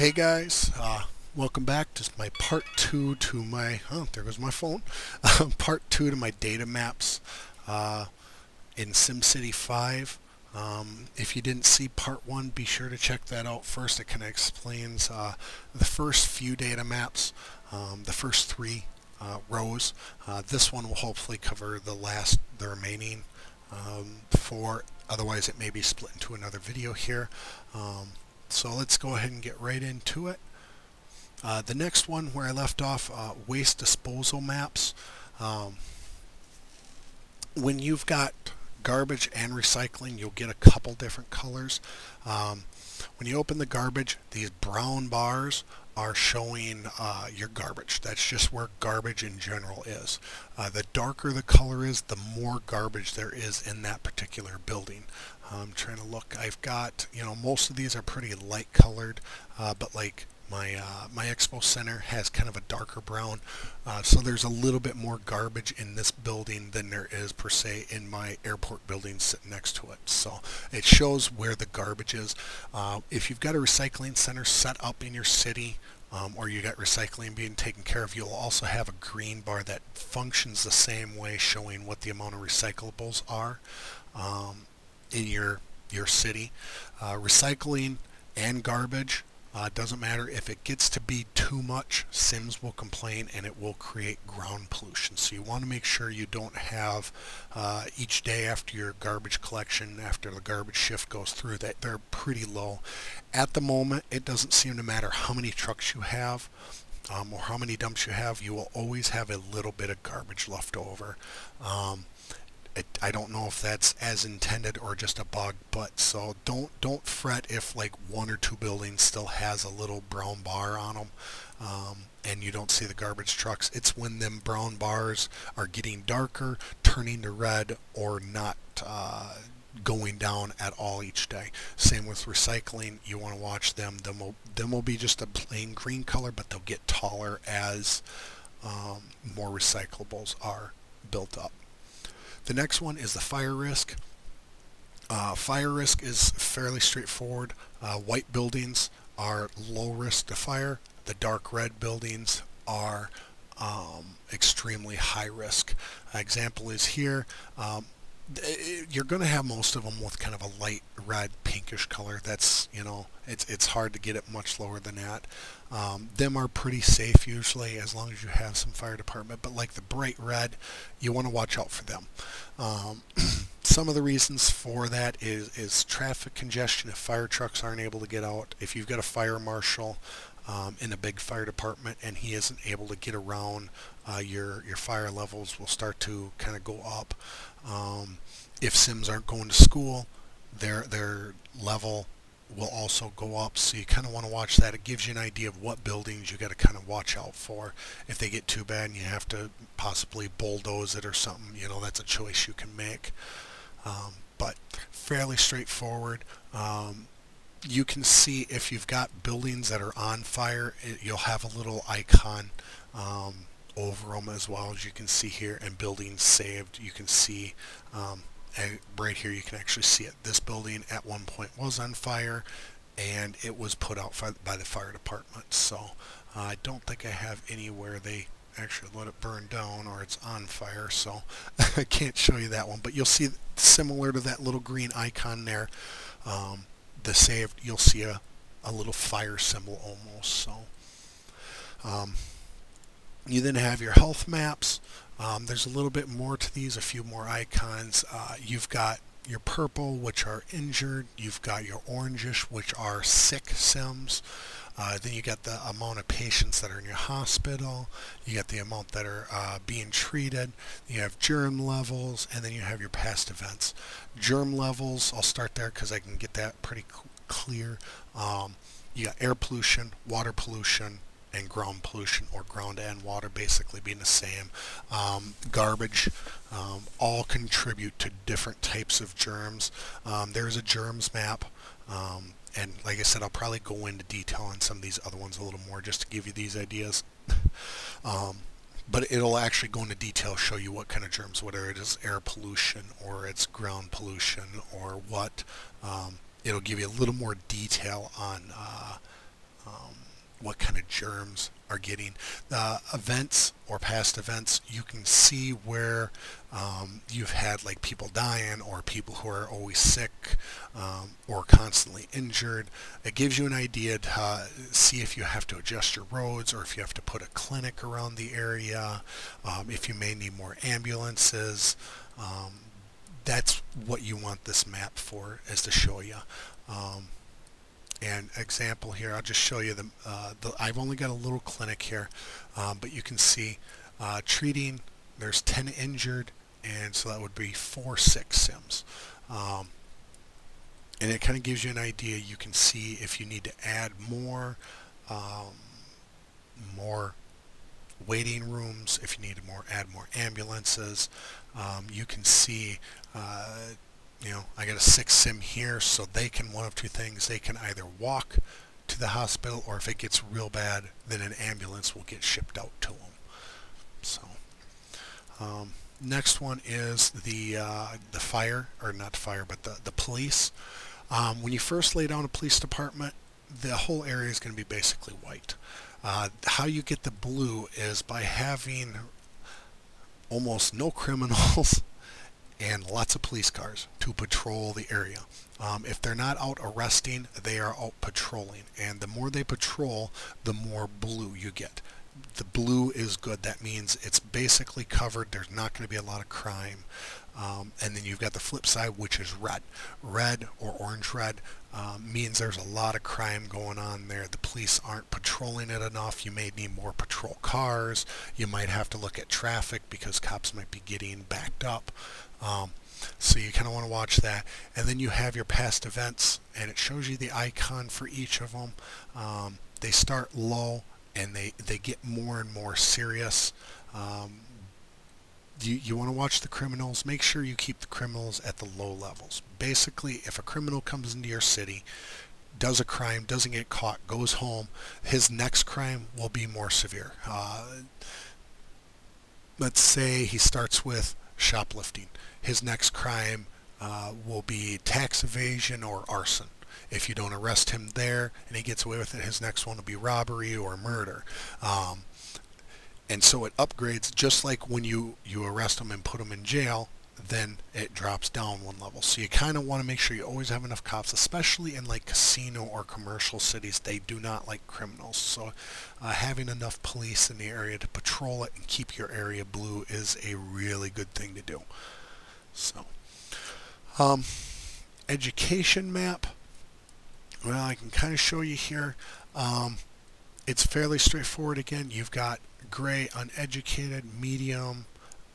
Hey guys, welcome back to my part two to my, oh, there goes my phone, part two to my data maps in SimCity 5. If you didn't see part one, be sure to check that out first. It kind of explains the first few data maps, the first three rows. This one will hopefully cover the remaining four. Otherwise, it may be split into another video here. So let's go ahead and get right into it. The next one where I left off, waste disposal maps. When you've got garbage and recycling, you'll get a couple different colors. When you open the garbage, these brown bars are showing your garbage. That's just where garbage in general is. The darker the color is, the more garbage there is in that particular building. I'm trying to look. I've got, most of these are pretty light colored, but like my expo center has kind of a darker brown, so there's a little bit more garbage in this building than there is per se in my airport building sitting next to it. So it shows where the garbage is. If you've got a recycling center set up in your city, or you got recycling being taken care of, you'll also have a green bar that functions the same way, showing what the amount of recyclables are in your city. Recycling and garbage, doesn't matter. If it gets to be too much, Sims will complain and it will create ground pollution. So you want to make sure you don't have each day after your garbage collection, after the garbage shift goes through, that they're pretty low. At the moment, it doesn't seem to matter how many trucks you have or how many dumps you have, you will always have a little bit of garbage left over. I don't know if that's as intended or just a bug, but so don't fret if like one or two buildings still has a little brown bar on them, and you don't see the garbage trucks. It's when them brown bars are getting darker, turning to red, or not going down at all each day. Same with recycling. You want to watch them. Them will be just a plain green color, but they'll get taller as more recyclables are built up. The next one is the fire risk. Fire risk is fairly straightforward. White buildings are low risk to fire. The dark red buildings are extremely high risk. Example is here. You're going to have most of them with kind of a light red pinkish color. That's, it's hard to get it much lower than that. Them are pretty safe usually as long as you have some fire department, but like the bright red, you want to watch out for them. Some of the reasons for that is traffic congestion. If fire trucks aren't able to get out, if you've got a fire marshal in a big fire department and he isn't able to get around, your fire levels will start to kind of go up. If Sims aren't going to school, their level will also go up, so you kind of want to watch that. It gives you an idea of what buildings you got to kind of watch out for. If they get too bad and you have to possibly bulldoze it or something, that's a choice you can make. But fairly straightforward. You can see if you've got buildings that are on fire, you'll have a little icon over them as well, as you can see here, and buildings saved. You can see right here, you can actually see it. This building at one point was on fire and it was put out by the fire department. So I don't think I have anywhere they actually let it burn down or it's on fire, so I can't show you that one, but you'll see similar to that little green icon there, the saved, you'll see a little fire symbol almost. So you then have your health maps. There's a little bit more to these, a few more icons. You've got your purple, which are injured. You've got your orangish, which are sick Sims. Then you got the amount of patients that are in your hospital. You got the amount that are being treated. You have germ levels, and then you have your past events. Germ levels, I'll start there because I can get that pretty clear. You got air pollution, water pollution, and ground pollution, or ground and water basically being the same. Garbage, all contribute to different types of germs. There's a germs map, and like I said, I'll probably go into detail on some of these other ones a little more just to give you these ideas. But it'll actually go into detail, show you what kind of germs, whether it is air pollution or it's ground pollution or what. It'll give you a little more detail on what kind of germs are getting. Events or past events, you can see where you've had like people dying or people who are always sick or constantly injured. It gives you an idea to see if you have to adjust your roads or if you have to put a clinic around the area, if you may need more ambulances. That's what you want this map for, is to show you. And example here, I'll just show you I've only got a little clinic here, but you can see treating, there's 10 injured, and so that would be 4 sick sims. And it kind of gives you an idea. You can see if you need to add more waiting rooms, if you need to add more ambulances. You can see I got a 6 sim here, so they can, one of two things, they can either walk to the hospital, or if it gets real bad, then an ambulance will get shipped out to them. So next one is the fire, or not fire, but the police. When you first lay down a police department, the whole area is going to be basically white. How you get the blue is by having almost no criminals and lots of police cars to patrol the area. If they're not out arresting, they are out patrolling, and the more they patrol, the more blue you get. The blue is good. That means it's basically covered. There's not going to be a lot of crime. And then you've got the flip side, which is red. Red or orange red means there's a lot of crime going on there. The police aren't patrolling it enough. You may need more patrol cars. You might have to look at traffic because cops might be getting backed up. So you kind of want to watch that. And then you have your past events, and it shows you the icon for each of them. They start low, and they get more and more serious. You want to watch the criminals. Make sure you keep the criminals at the low levels. Basically, if a criminal comes into your city, does a crime, doesn't get caught, goes home, his next crime will be more severe. Let's say he starts with shoplifting. His next crime will be tax evasion or arson. If you don't arrest him there and he gets away with it, his next one will be robbery or murder. And so it upgrades, just like when you arrest them and put them in jail, then it drops down one level. So you kind of want to make sure you always have enough cops, especially in like casino or commercial cities. They do not like criminals. So having enough police in the area to patrol it and keep your area blue is a really good thing to do. So education map, well, I can kind of show you here. It's fairly straightforward. Again, you've got gray, uneducated, medium,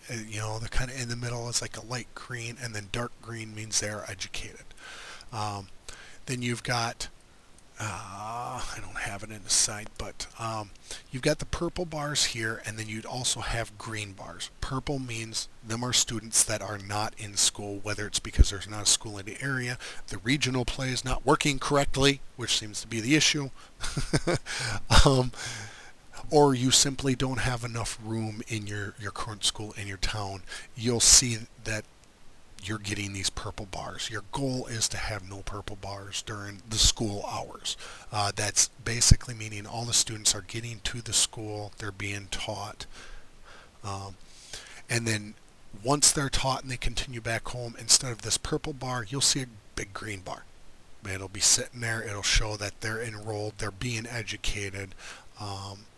the kind of in the middle is like a light green, and then dark green means they are educated. Then you've got, I don't have it in the side, but you've got the purple bars here, and then you'd also have green bars. Purple means them are students that are not in school, whether it's because there's not a school in the area, the regional play is not working correctly, which seems to be the issue, or you simply don't have enough room in your current school in your town. You'll see that you're getting these purple bars. Your goal is to have no purple bars during the school hours. That's basically meaning all the students are getting to the school, they're being taught, and then once they're taught and they continue back home, instead of this purple bar, you'll see a big green bar. It'll be sitting there. It'll show that they're enrolled, they're being educated,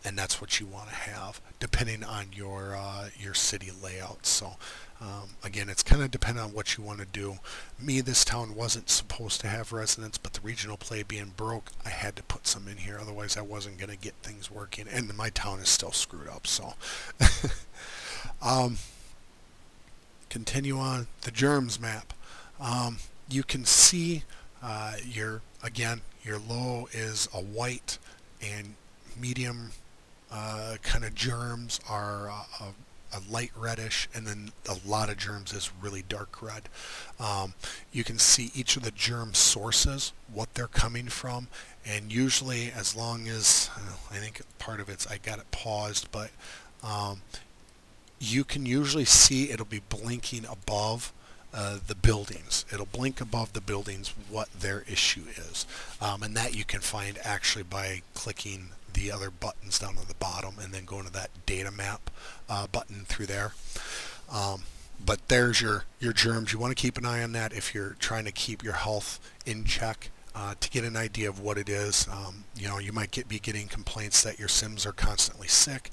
and that's what you want to have depending on your city layout. So again, it's kind of dependent on what you want to do. Me, this town wasn't supposed to have residents, but the regional play being broke, I had to put some in here, otherwise I wasn't going to get things working, and my town is still screwed up. So continue on the germs map. You can see your low is a white, and medium kind of germs are a light reddish, and then a lot of germs is really dark red. You can see each of the germ sources, what they're coming from, and usually, as long as I think part of it's, I got it paused, but you can usually see it'll be blinking above the buildings. It'll blink above the buildings what their issue is, and that you can find actually by clicking the other buttons down at the bottom and then going to that data map button through there. But there's your germs. You want to keep an eye on that if you're trying to keep your health in check. To get an idea of what it is. You know, you might be getting complaints that your Sims are constantly sick.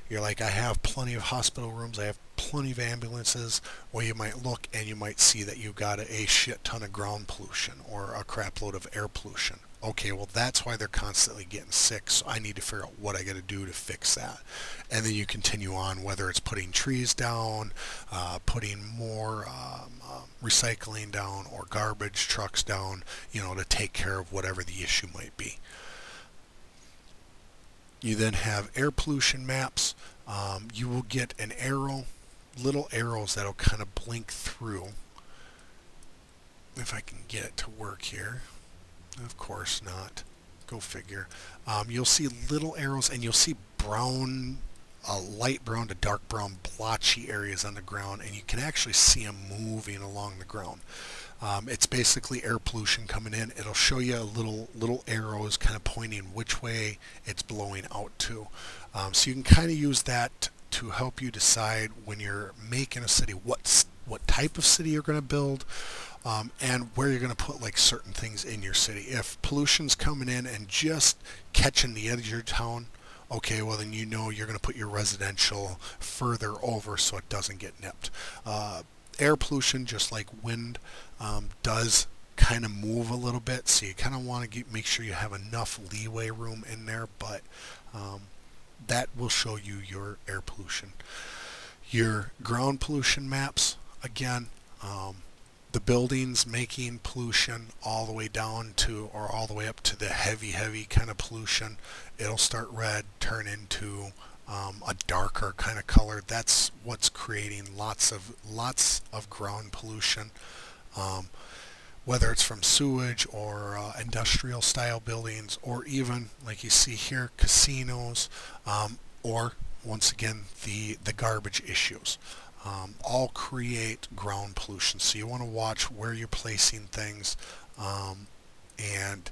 You're like, I have plenty of hospital rooms, I have plenty of ambulances. Well, you might look and you might see that you've got a shit ton of ground pollution or a crap load of air pollution. Okay, well, that's why they're constantly getting sick, so I need to figure out what I got to do to fix that. And then you continue on, whether it's putting trees down, putting more recycling down, or garbage trucks down, you know, to take care of whatever the issue might be. You then have air pollution maps. You will get an arrow, little arrows that'll kind of blink through. If I can get it to work here. Of course not. Go figure. You'll see little arrows, and you'll see brown, light brown to dark brown blotchy areas on the ground, and you can actually see them moving along the ground. It's basically air pollution coming in. It'll show you little arrows kind of pointing which way it's blowing out to. So you can kind of use that to help you decide when you're making a city what type of city you're going to build, and where you're going to put like certain things in your city. If pollution's coming in and just catching the edge of your town, okay, well then you know you're going to put your residential further over so it doesn't get nipped. Air pollution, just like wind, does kind of move a little bit, so you kind of want to make sure you have enough leeway room in there, but that will show you your air pollution. Your ground pollution maps, again, the buildings making pollution all the way down to, or all the way up to the heavy kind of pollution. It'll start red, turn into a darker kind of color. That's what's creating lots of ground pollution, whether it's from sewage or industrial style buildings, or even like you see here, casinos, or once again the garbage issues. All create ground pollution, so you want to watch where you're placing things, and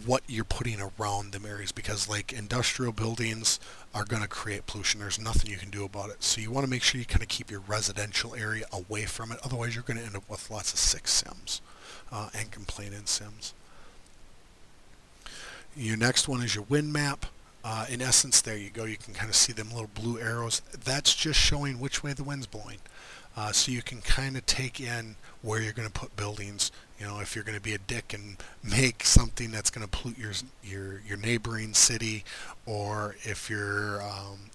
what you're putting around them areas, because like industrial buildings are going to create pollution. There's nothing you can do about it, so you want to make sure you kind of keep your residential area away from it. Otherwise you're going to end up with lots of sick Sims and complaining Sims. Your next one is your wind map. In essence, there you go. You can kind of see them little blue arrows. That's just showing which way the wind's blowing. So you can kind of take in where you're going to put buildings. You know, if you're going to be a dick and make something that's going to pollute your neighboring city, or if you're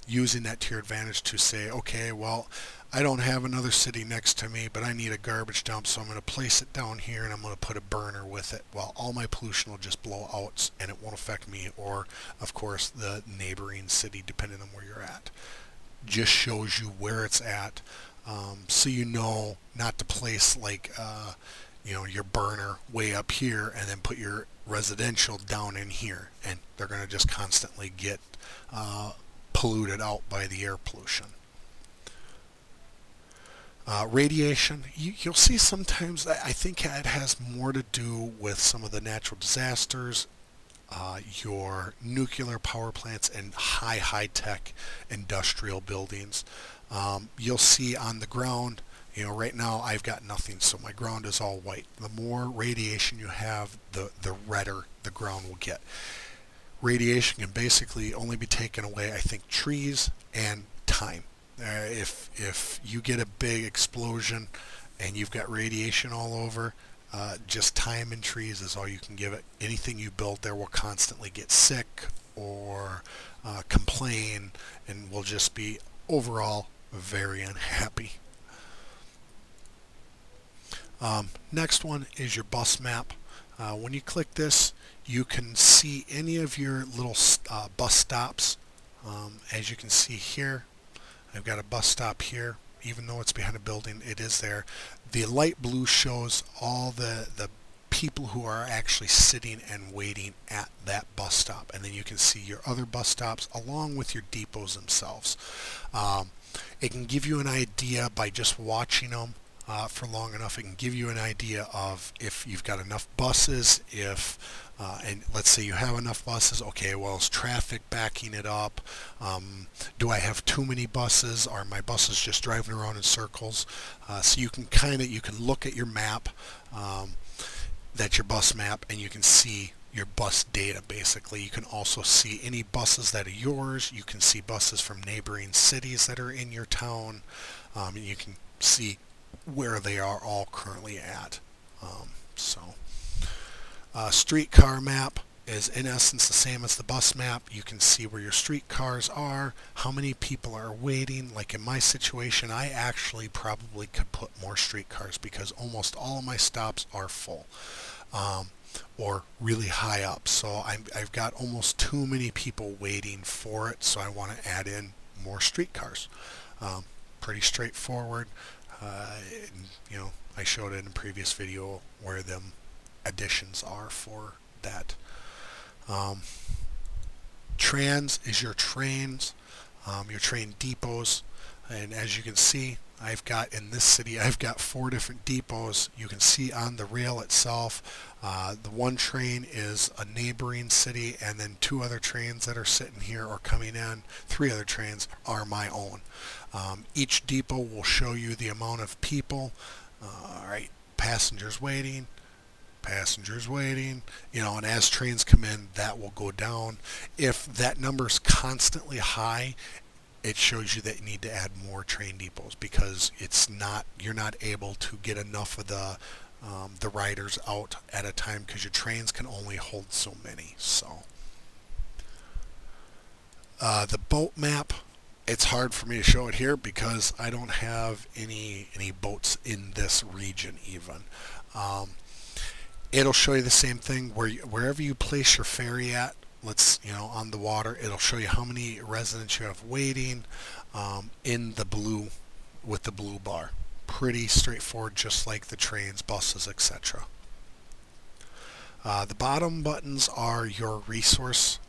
using that to your advantage to say, okay, well, I don't have another city next to me, but I need a garbage dump, so I'm going to place it down here and I'm going to put a burner with it. Well, all my pollution will just blow out and it won't affect me, or of course the neighboring city, depending on where you're at. Just shows you where it's at, so you know not to place like you know, your burner way up here and then put your residential down in here, and they're going to just constantly get polluted out by the air pollution. Radiation, you'll see sometimes, I think it has more to do with some of the natural disasters, your nuclear power plants, and high-tech industrial buildings. You'll see on the ground, you know, right now I've got nothing, so my ground is all white. The more radiation you have, the redder the ground will get. Radiation can basically only be taken away, I think, trees and time. If you get a big explosion and you've got radiation all over, just time and trees is all you can give it. Anything you build there will constantly get sick or complain, and will just be overall very unhappy. Next one is your bus map. When you click this, you can see any of your little bus stops. As you can see here, I've got a bus stop here. Even though it's behind a building, it is there. The light blue shows all the people who are actually sitting and waiting at that bus stop, and then you can see your other bus stops along with your depots themselves. It can give you an idea by just watching them for long enough, it can give you an idea of if you've got enough buses, and let's say you have enough buses, okay, well, is traffic backing it up? Do I have too many buses? Are my buses just driving around in circles? So you can you can look at your map, that's your bus map, and you can see your bus data basically. You can also see any buses that are yours. You can see buses from neighboring cities that are in your town, and you can see where they are all currently at. Streetcar map is in essence the same as the bus map. You can see where your streetcars are, how many people are waiting. Like in my situation, I actually probably could put more streetcars because almost all of my stops are full, or really high up. So I've got almost too many people waiting for it, so I want to add in more streetcars. Pretty straightforward. You know, I showed it in a previous video where them additions are for that. Trans is your trains, your train depots, and as you can see, I've got in this city, I've got 4 different depots. You can see on the rail itself, the one train is a neighboring city, and then 2 other trains that are sitting here or coming in, 3 other trains are my own. Each depot will show you the amount of people, alright, passengers waiting, you know, and as trains come in, that will go down. If that number is constantly high, it shows you that you need to add more train depots because you're not able to get enough of the riders out at a time because your trains can only hold so many. So the boat map, it's hard for me to show it here because I don't have any boats in this region even. It'll show you the same thing wherever you place your ferry at, on the water, it'll show you how many residents you have waiting in the blue with the blue bar. Pretty straightforward, just like the trains, buses, etc. The bottom buttons are your resource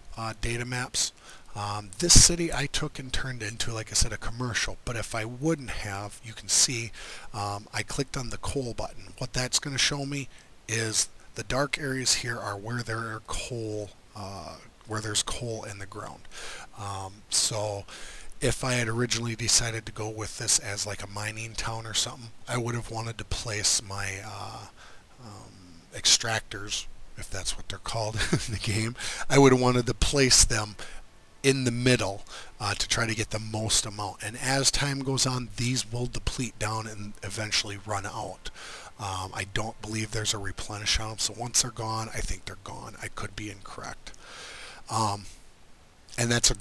data maps. This city I took and turned into, like I said, a commercial, but if I wouldn't have, you can see I clicked on the coal button. What that's going to show me is the dark areas here are where there are coal, where there's coal in the ground. So if I had originally decided to go with this as like a mining town or something, I would have wanted to place my extractors, if that's what they're called in the game, I would have wanted to place them in the middle to try to get the most amount. And as time goes on, these will deplete down and eventually run out. I don't believe there's a replenish on them, so once they're gone, I think they're gone. I could be incorrect. And that's a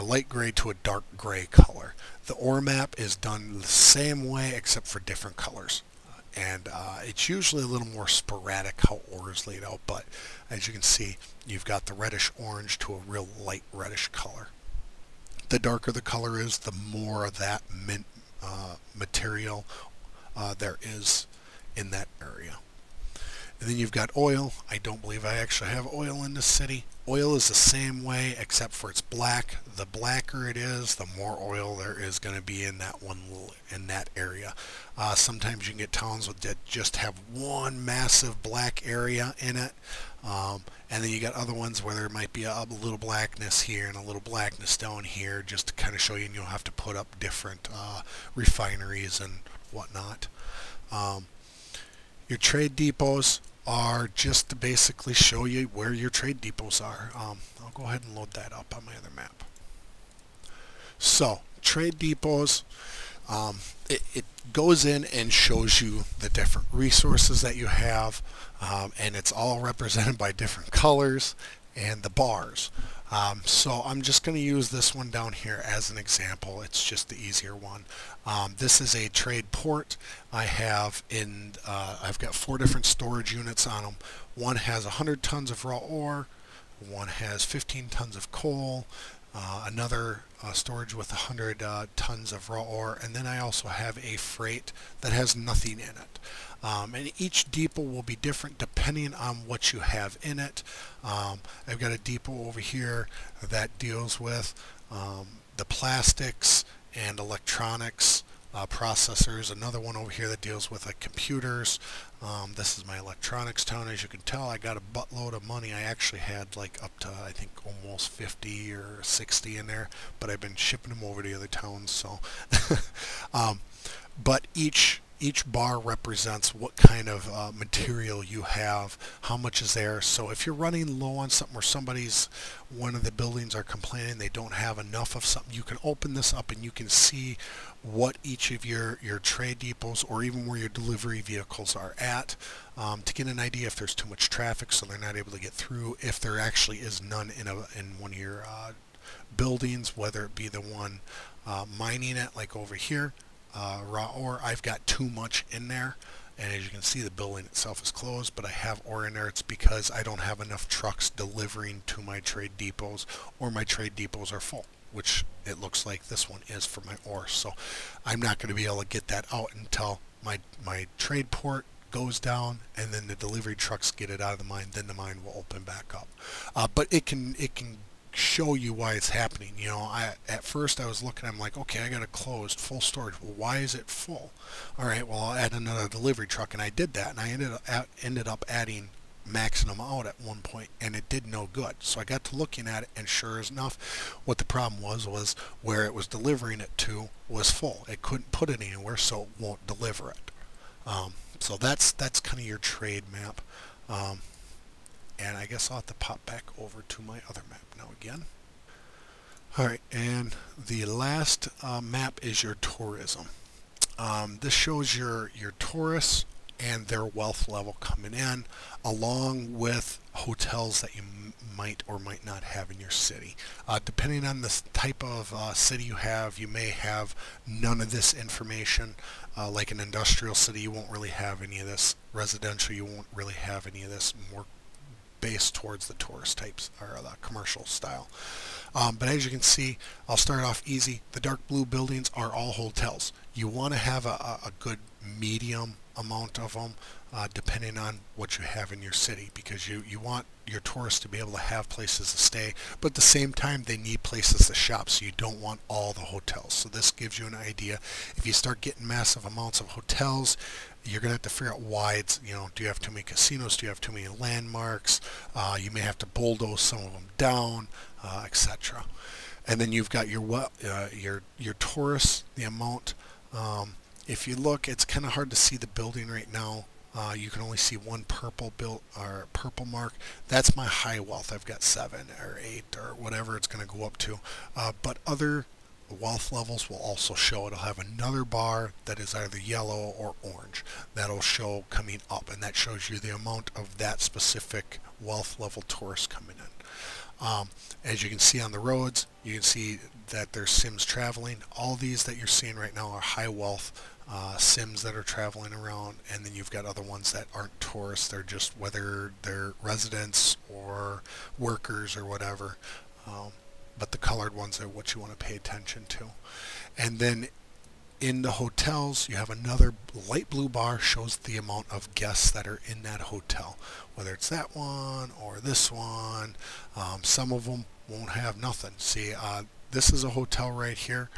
light gray to a dark gray color. The ore map is done the same way except for different colors. And it's usually a little more sporadic how ore is laid out, but as you can see, you've got the reddish orange to a real light reddish color. The darker the color is, the more of that mint material there is in that area. And then you've got oil. I don't believe I actually have oil in this city. Oil is the same way except for it's black. The blacker it is, the more oil there is going to be in that area. Sometimes you can get towns that just have one massive black area in it, and then you got other ones where there might be a little blackness here and a little blackness down here, just to kind of show you, and you'll have to put up different refineries and whatnot. Your trade depots are just to basically show you where your trade depots are. I'll go ahead and load that up on my other map. So trade depots, it goes in and shows you the different resources that you have, and it's all represented by different colors and the bars. So I'm just going to use this one down here as an example. It's just the easier one. This is a trade port. I've got 4 different storage units on them. One has 100 tons of raw ore, one has 15 tons of coal, another storage with 100 tons of raw ore, and then I also have a freight that has nothing in it. And each depot will be different depending on what you have in it. I've got a depot over here that deals with the plastics and electronics processors. Another one over here that deals with computers. This is my electronics town. As you can tell, I got a buttload of money. I actually had like up to, I think, almost 50 or 60 in there, but I've been shipping them over to the other towns. So but each bar represents what kind of material you have, how much is there. So if you're running low on something, or one of the buildings are complaining they don't have enough of something, you can open this up and you can see what each of your trade depots, or even where your delivery vehicles are at, to get an idea if there's too much traffic so they're not able to get through, if there actually is none in one of your buildings, whether it be the one mining it like over here, raw ore. I've got too much in there, and as you can see, the building itself is closed, but I have ore in there. It's because I don't have enough trucks delivering to my trade depots, or my trade depots are full, which it looks like this one is for my ore. So I'm not going to be able to get that out until my trade port goes down, and then the delivery trucks get it out of the mine. Then the mine will open back up. But it can show you why it's happening. You know, at first I was looking, I'm like, okay, I got a closed full storage. Well, why is it full? All right, well, I'll add another delivery truck, and I did that, and I ended up adding maxing them out at one point, and it did no good. So I got to looking at it, and sure enough, what the problem was where it was delivering it to was full. It couldn't put it anywhere, so it won't deliver it. So that's kind of your trade map. And I guess I'll have to pop back over to my other map now again. Alright, and the last map is your tourism. This shows your tourists and their wealth level coming in, along with hotels that you might or might not have in your city. Depending on the type of city you have, you may have none of this information. Like an industrial city, you won't really have any of this. Residential, you won't really have any of this. More based towards the tourist types, or the commercial style. But as you can see, I'll start off easy. The dark blue buildings are all hotels. You want to have a good medium amount of them, depending on what you have in your city, because you want your tourists to be able to have places to stay, but at the same time they need places to shop, so you don't want all the hotels. So this gives you an idea. If you start getting massive amounts of hotels, you're going to have to figure out why it's, you know, do you have too many casinos, do you have too many landmarks, you may have to bulldoze some of them down, etc. And then you've got your tourists, the amount. If you look, it's kind of hard to see the building right now. You can only see one purple mark. That's my high wealth. I've got 7 or 8 or whatever it's going to go up to. But other wealth levels will also show. It'll have another bar that is either yellow or orange. That'll show coming up, and that shows you the amount of that specific wealth level tourist coming in. As you can see on the roads, you can see that there's Sims traveling. All these that you're seeing right now are high wealth Sims that are traveling around, and then you've got other ones that aren't tourists. They're just, whether they're residents or workers or whatever. But the colored ones are what you want to pay attention to. And then in the hotels, you have another light blue bar, shows the amount of guests that are in that hotel, whether it's that one or this one. Some of them won't have nothing. See, this is a hotel right here.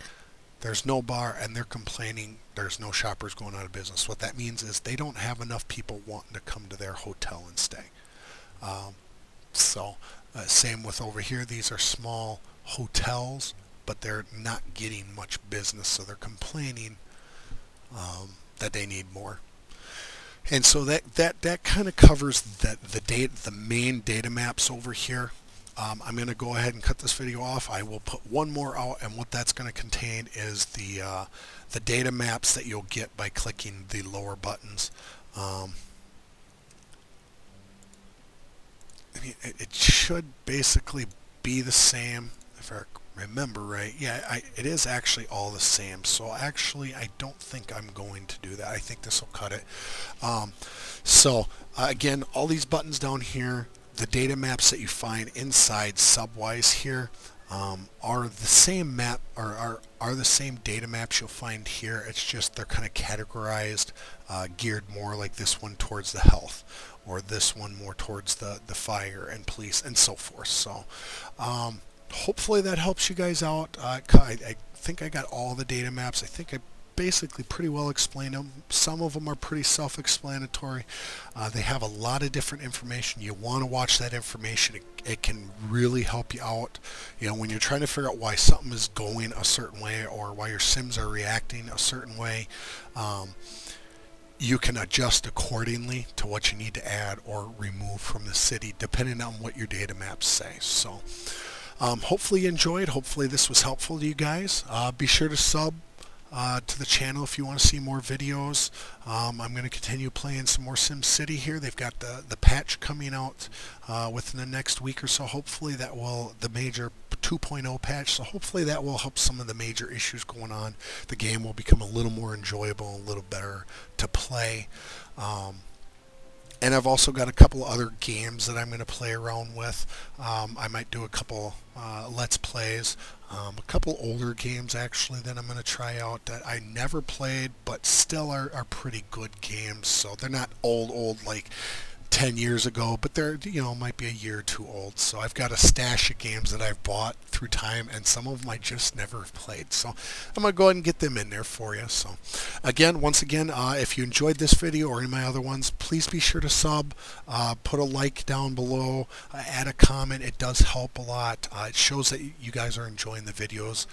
There's no bar, and they're complaining there's no shoppers going out of business. What that means is they don't have enough people wanting to come to their hotel and stay. Same with over here. These are small hotels, but they're not getting much business, so they're complaining that they need more. And so that kind of covers the main data maps over here. I'm going to go ahead and cut this video off. I will put one more out, and what that's going to contain is the data maps that you'll get by clicking the lower buttons. It should basically be the same, if I remember right. Yeah, it is actually all the same. So actually, I don't think I'm going to do that. I think this will cut it. Again, all these buttons down here, the data maps that you find inside Subwise here, are the same map, or are the same data maps you'll find here. It's just they're kind of categorized, geared more like this one towards the health, or this one more towards the fire and police and so forth. So hopefully that helps you guys out. I think I got all the data maps. I think I basically pretty well explained. Some of them are pretty self-explanatory. They have a lot of different information. You want to watch that information. It can really help you out. You know, when you're trying to figure out why something is going a certain way or why your sims are reacting a certain way, you can adjust accordingly to what you need to add or remove from the city depending on what your data maps say. So hopefully you enjoyed. Hopefully this was helpful to you guys. Be sure to sub to the channel if you want to see more videos. I'm going to continue playing some more Simcity here. They've got the patch coming out within the next week or so. Hopefully that will, the major 2.0 patch, so hopefully that will help some of the major issues going on. The game will become a little more enjoyable, a little better to play. And I've also got a couple other games that I'm going to play around with. I might do a couple Let's Plays, a couple older games actually that I'm going to try out that I never played but still are pretty good games. So they're not old like 10 years ago, but they're, you know, might be a year or two old. So I've got a stash of games that I've bought through time, and some of them I just never have played. So I'm going to go ahead and get them in there for you. So again, once again, if you enjoyed this video or any of my other ones, please be sure to sub, put a like down below, add a comment. It does help a lot. It shows that you guys are enjoying the videos.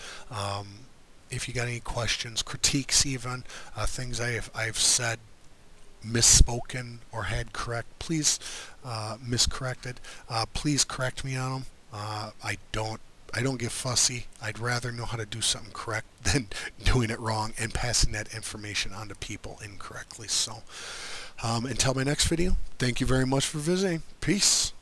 If you got any questions, critiques even, things I've said misspoken or had correct, please miscorrected, please correct me on them. I don't get fussy. I'd rather know how to do something correct than doing it wrong and passing that information on to people incorrectly. So until my next video, thank you very much for visiting. Peace.